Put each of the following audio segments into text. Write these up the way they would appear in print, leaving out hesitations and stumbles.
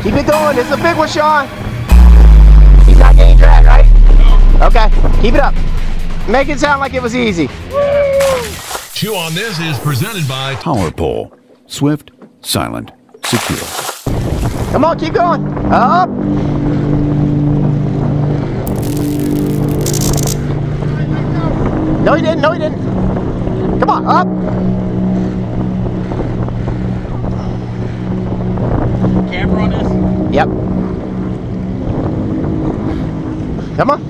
Keep it going. This is a big one, Sean. He's not getting dragged, right? No. Okay. Keep it up. Make it sound like it was easy. Chew on This is presented by Power Pole. Swift, silent, secure. Come on, keep going. Up. No, he didn't. No, he didn't. Come on, up. Camera on this? Yep. Come on.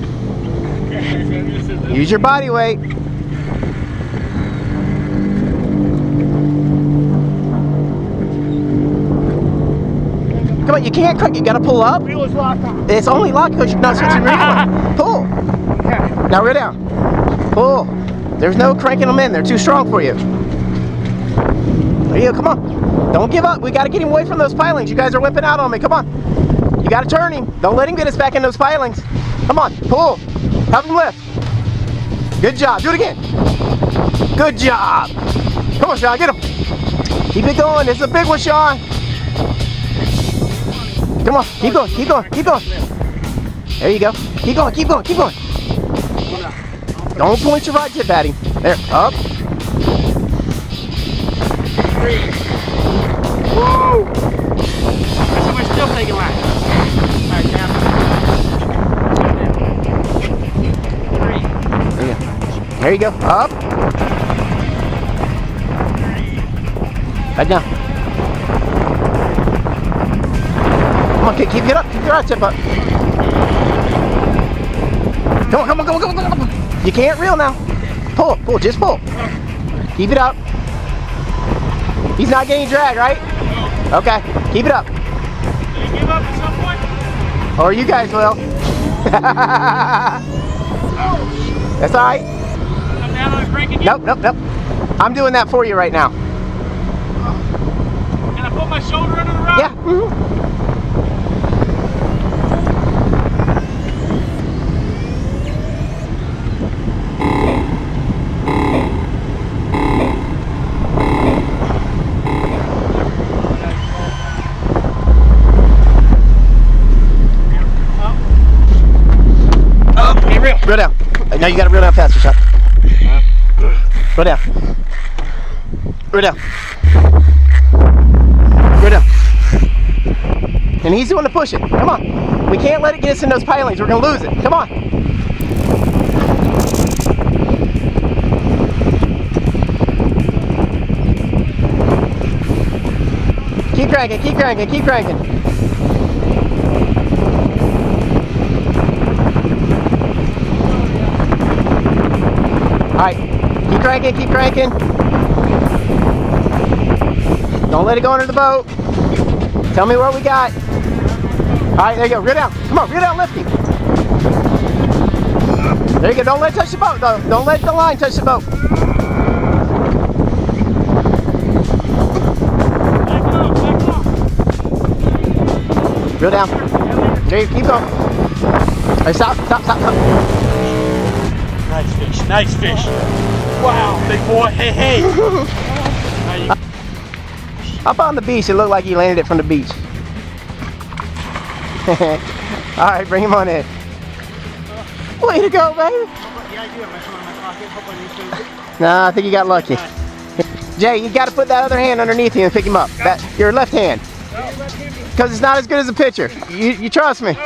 Use your body weight. Come on, you can't cut. You gotta pull up. Wheel is locked on. It's only locked because you're not switching reeling. Pull. Yeah. Now reel down. Pull. There's no cranking them in. They're too strong for you. There you go. Come on. Don't give up. We got to get him away from those pilings. You guys are whipping out on me. Come on. You got to turn him. Don't let him get us back in those pilings. Come on. Pull. Help him lift. Good job. Do it again. Good job. Come on, Sean. Get him. Keep it going. This is a big one, Sean. Come on. Keep going. Keep going. Keep going. There you go. Keep going. Keep going. Keep going. Don't point your right tip at him. There. Up. Woo! So we're still taking last. Alright, down. There you go. Up. Right down. Come on, keep it up. Keep your right tip up. Come on, come on, come on, come on, come on. You can't reel now. Pull, pull, just pull. Keep it up. He's not getting dragged, right? Okay, keep it up. Did you give up at some point? Or you guys will. That's all right. Come down on his breaking you? Nope, nope, nope. I'm doing that for you right now. Can I put my shoulder under the rod? Yeah. Mm-hmm. Reel down. Now you gotta reel down faster, Sean. Reel down. Reel down. Reel down. And he's the one to push it. Come on. We can't let it get us in those pilings. We're gonna lose it. Come on. Keep cranking, keep cranking, keep cranking. Alright, keep cranking, keep cranking. Don't let it go under the boat. Tell me what we got. Alright, there you go. Reel down. Come on, reel down, lift him. There you go. Don't let it touch the boat, though. Don't let the line touch the boat. Reel down. There you go. Keep going. Alright, stop, stop, stop, stop. Nice fish, nice fish. Wow, big boy, hey, hey. Up on the beach, it looked like he landed it from the beach. Alright, bring him on in. Way to go, baby. Nah, I think you got lucky. Jay, you got to put that other hand underneath you and pick him up. That, your left hand. Because it's not as good as the picture. You trust me.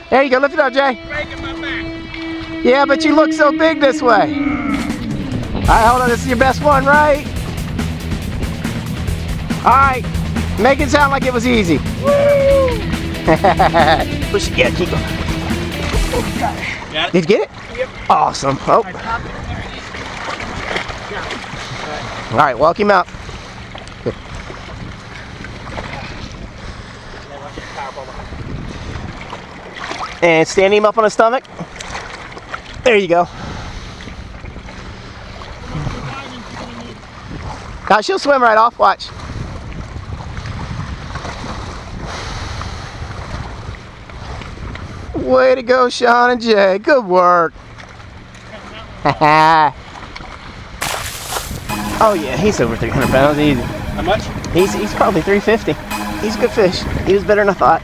There you go, lift it up, Jay. Yeah, but you look so big this way. Alright, hold on, this is your best one, right? Alright, make it sound like it was easy. Push it, yeah, keep going. Did you get it? Yep. Awesome. Oh. Alright, walk him out. Good. And stand him up on his stomach. There you go. Now she'll swim right off, watch. Way to go, Sean and Jay. Good work. Oh yeah, he's over 300 pounds, easy. How much? He's probably 350. He's a good fish. He was better than I thought.